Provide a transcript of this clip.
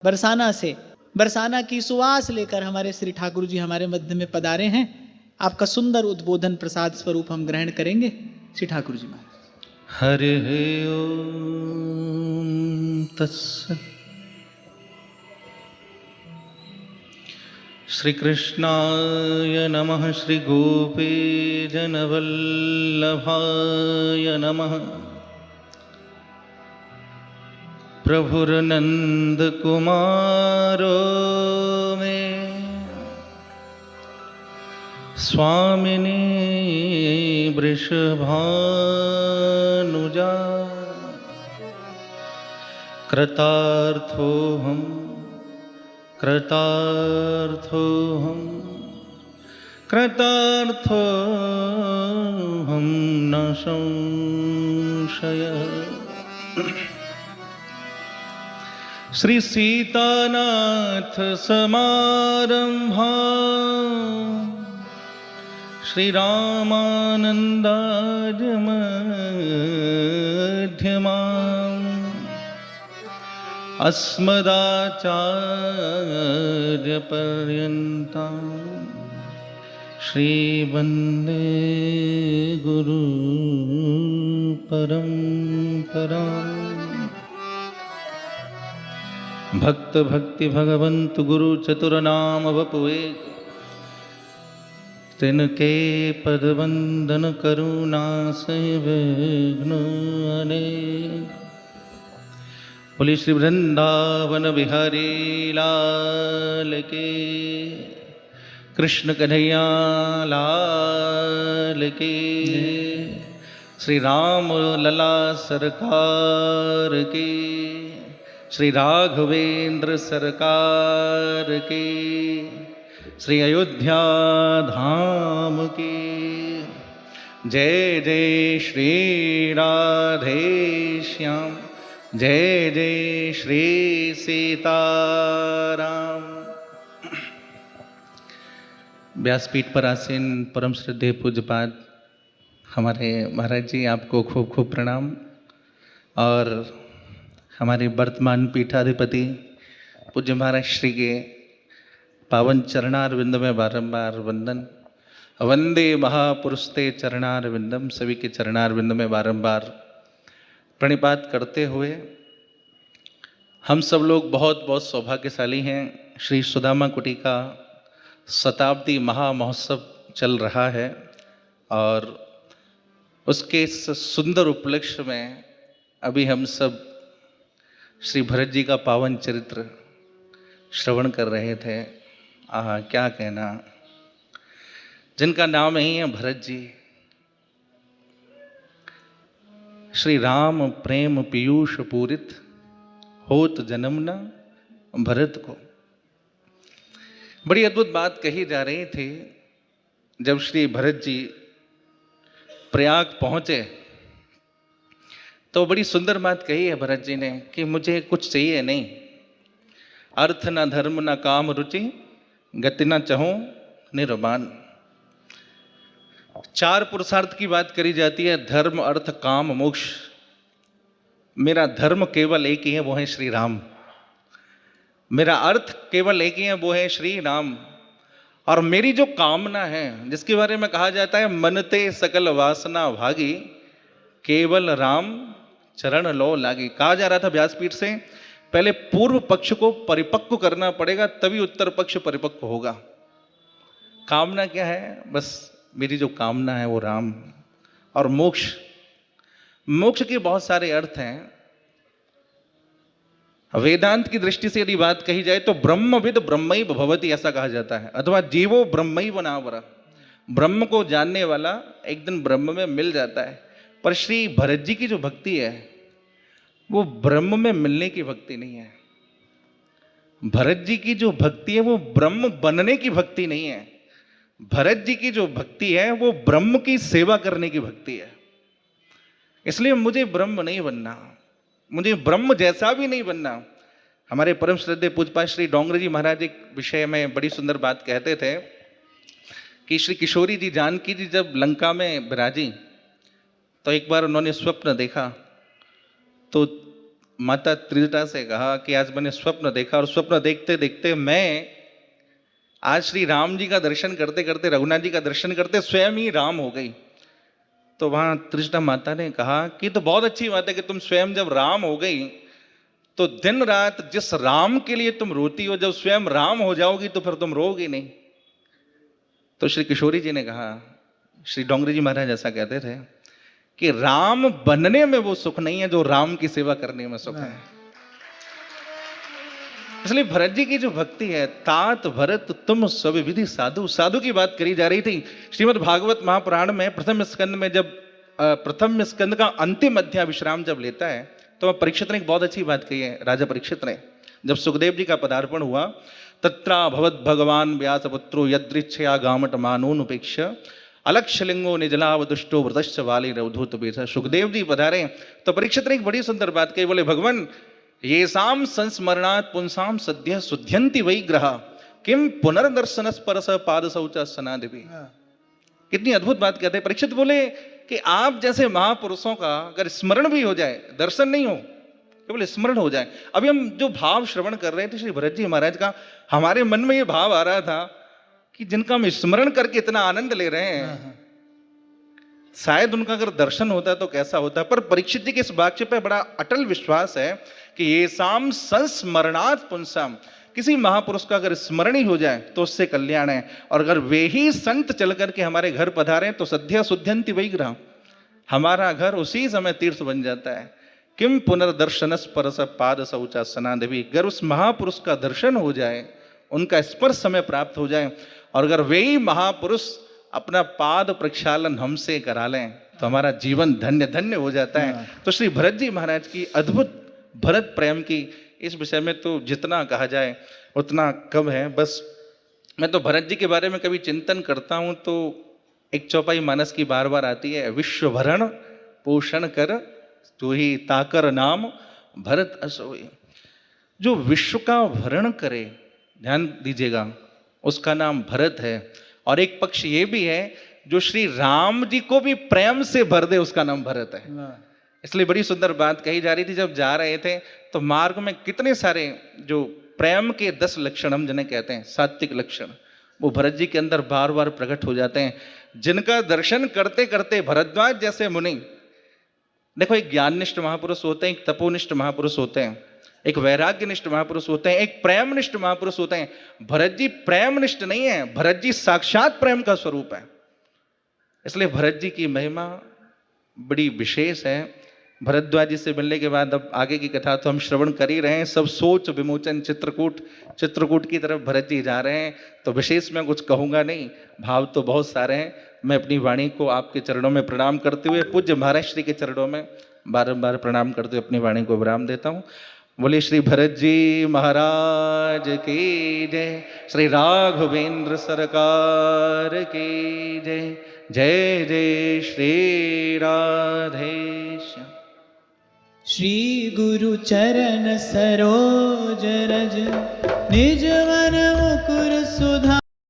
बरसाना से, बरसाना की सुवास लेकर हमारे श्री ठाकुर जी हमारे मध्य में पधारे हैं। आपका सुंदर उद्बोधन प्रसाद स्वरूप हम ग्रहण करेंगे। श्री ठाकुर जी महाराज। हरि ओम तत्सत्। श्री कृष्णाय नमः। श्री गोपीजनवल्लभाय नमः। प्रभुर्नंद कुमारो मे स्वामिनी वृषभानुजा। कृतार्थोऽहं कृतार्थोऽहं कृतार्थोऽहं न संशयः। श्री सीतानाथ समारंभा श्री रामानंदाय मध्यमाम् अस्मदाचार्यपर्यन्तां श्री वन्दे गुरु परम्पराम्। भक्त भक्ति भगवंत गुरु चतुरनाम वपुए तिनके पद वंदन करुणा सहि विघ्न अनेक। बोली श्री वृंदावन बिहारी लाल के, कृष्ण कन्हैया लाल के, श्री राम लला सरकार की, श्री राघवेंद्र सरकार के, श्री अयोध्या धाम की जय जय। श्री राधे श्याम जय जय। श्री सीताराम। व्यासपीठ पर आसीन परम श्रद्धेय पूज्यपाद हमारे महाराज जी, आपको खूब खूब प्रणाम। और हमारे वर्तमान पीठाधिपति पूज्य महाराज श्री के पावन चरणारविंद में बारंबार वंदन। वंदे महापुरुषते चरणारविंदम। सभी के चरणारविंद में बारंबार प्रणिपात करते हुए हम सब लोग बहुत बहुत सौभाग्यशाली हैं। श्री सुदामा कुटी का शताब्दी महामहोत्सव चल रहा है और उसके इस सुंदर उपलक्ष्य में अभी हम सब श्री भरत जी का पावन चरित्र श्रवण कर रहे थे। आहा, क्या कहना, जिनका नाम ही है भरत जी। श्री राम प्रेम पीयूष पूरित होत जन्म न भरत को। बड़ी अद्भुत बात कही जा रही थी। जब श्री भरत जी प्रयाग पहुंचे तो बड़ी सुंदर बात कही है भरत जी ने कि मुझे कुछ चाहिए नहीं, अर्थ न धर्म न काम रुचि, गति न चाहूं निर्वाण। चार पुरुषार्थ की बात करी जाती है, धर्म अर्थ काम मोक्ष। मेरा धर्म केवल एक ही है, वो है श्री राम। मेरा अर्थ केवल एक ही है, वो है श्री राम। और मेरी जो कामना है, जिसके बारे में कहा जाता है मनते सकल वासना भागी, केवल राम चरण लो लागी। कहा जा रहा था व्यासपीठ से, पहले पूर्व पक्ष को परिपक्व करना पड़ेगा, तभी उत्तर पक्ष परिपक्व होगा। कामना क्या है? बस मेरी जो कामना है वो राम। और मोक्ष, मोक्ष के बहुत सारे अर्थ हैं। वेदांत की दृष्टि से यदि बात कही जाए तो ब्रह्मविद ब्रह्मैव भवति, ऐसा कहा जाता है। अथवा जीवो ब्रह्मैव नावर, ब्रह्म को जानने वाला एक दिन ब्रह्म में मिल जाता है। पर श्री भरत जी की जो भक्ति है वो ब्रह्म में मिलने की भक्ति नहीं है। भरत जी की जो भक्ति है वो ब्रह्म बनने की भक्ति नहीं है। भरत जी की जो भक्ति है वो ब्रह्म की सेवा करने की भक्ति है। इसलिए मुझे ब्रह्म नहीं बनना, मुझे ब्रह्म जैसा भी नहीं बनना। हमारे परम श्रद्धेय पूज्यपाद श्री डोंगरे जी महाराज एक विषय में बड़ी सुंदर बात कहते थे कि श्री किशोरी जी जानकी जी जब लंका में विराजी तो एक बार उन्होंने स्वप्न देखा। तो माता त्रिजटा से कहा कि आज मैंने स्वप्न देखा और स्वप्न देखते देखते मैं आज श्री राम जी का दर्शन करते करते, रघुनाथ जी का दर्शन करते स्वयं ही राम हो गई। तो वहां त्रिजटा माता ने कहा कि तो बहुत अच्छी बात है कि तुम स्वयं जब राम हो गई तो दिन रात जिस राम के लिए तुम रोती हो, जब स्वयं राम हो जाओगी तो फिर तुम रोगी नहीं। तो श्री किशोरी जी ने कहा, श्री डोंगरी जी महाराज ऐसा कहते थे कि राम बनने में वो सुख नहीं है जो राम की सेवा करने में सुख है। इसलिए भरत जी की जो भक्ति है, तात भरत तुम सब विधि साधु, साधु की बात करी जा रही थी। श्रीमद् भागवत महापुराण में प्रथम स्कंद में जब प्रथम स्कंद का अंतिम अध्याय विश्राम जब लेता है तो परीक्षित ने एक बहुत अच्छी बात कही है। राजा परीक्षित ने जब सुखदेव जी का पदार्पण हुआ, तत्रा भवद भगवान व्यासपुत्रो यदृच्छया गामट मानून उपेक्ष अलक्षलिंगो निजलावदुष्टो व्रतश्च वाली रवधूत बेसा। सुखदेव जी पधारे तो परीक्षित ने एक बड़ी सुंदर बात कही, बोले भगवान येषाम संस्मरणात् पुंसाम सद्यः शुद्ध्यन्ति वै ग्रहा किम पुनर्दर्शनस् परस पाद शौचा सनादिभि। कितनी अद्भुत बात कहते हैं। परीक्षित बोले कि आप जैसे महापुरुषों का अगर स्मरण भी हो जाए, दर्शन नहीं हो, केवल स्मरण हो जाए। अभी हम जो भाव श्रवण कर रहे थे श्री भरत जी महाराज का, हमारे मन में ये भाव आ रहा था कि जिनका हम स्मरण करके इतना आनंद ले रहे हैं, शायद उनका अगर दर्शन होता तो कैसा होता। पर परीक्षित जी के इस वाक्य पे बड़ा अटल विश्वास है कि ये शाम संस्मरणात् पुंसाम, किसी महापुरुष का अगर स्मरण ही हो जाए तो उससे कल्याण है। और अगर वे ही संत चल करके हमारे घर पधारे तो सद्य शुद्ध्यंति वही ग्रह, हमारा घर उसी समय तीर्थ बन जाता है। किम पुनर्दर्शनस परस पाद शौचा सनादेवी, अगर उस महापुरुष का दर्शन हो जाए, उनका स्पर्श हमें प्राप्त हो जाए, और अगर वे ही महापुरुष अपना पाद प्रक्षालन हमसे करा लें तो हमारा जीवन धन्य धन्य हो जाता है। तो श्री भरत जी महाराज की अद्भुत भरत प्रेम की इस विषय में तो जितना कहा जाए उतना कम है। बस मैं तो भरत जी के बारे में कभी चिंतन करता हूं तो एक चौपाई मानस की बार बार आती है, विश्व भरण पोषण कर तू ही ताकर नाम भरत असोई। जो विश्व का भरण करे, ध्यान दीजिएगा, उसका नाम भरत है। और एक पक्ष ये भी है जो श्री राम जी को भी प्रेम से भर दे, उसका नाम भरत है। इसलिए बड़ी सुंदर बात कही जा रही थी, जब जा रहे थे तो मार्ग में कितने सारे जो प्रेम के 10 लक्षण हम जिन्हें कहते हैं सात्विक लक्षण, वो भरत जी के अंदर बार बार प्रकट हो जाते हैं, जिनका दर्शन करते करते भरद्वाज जैसे मुनि, देखो एक ज्ञाननिष्ठ महापुरुष होते हैं, एक तपोनिष्ठ महापुरुष होते हैं, एक वैराग्यनिष्ठ महापुरुष होते हैं, एक प्रेमनिष्ठ महापुरुष होते हैं। भरत जी प्रेमनिष्ठ नहीं है, भरत जी साक्षात प्रेम का स्वरूप है। इसलिए भरत जी की महिमा बड़ी विशेष है। भरद्वाज जी से मिलने के बाद अब आगे की कथा तो हम श्रवण कर ही रहे हैं। सब सोच विमोचन चित्रकूट की तरफ भरत जी जा रहे हैं, तो विशेष मैं कुछ कहूंगा नहीं, भाव तो बहुत सारे हैं। मैं अपनी वाणी को आपके चरणों में प्रणाम करते हुए, पूज्य महाराज श्री के चरणों में बारंबार प्रणाम करते हुए अपनी वाणी को विराम देता हूँ। बोले श्री भरत जी महाराज की जय, श्री राघवेंद्र सरकार की जय। जय जय श्री राधेश्याम। श्री गुरु चरण सरोज रज निज मन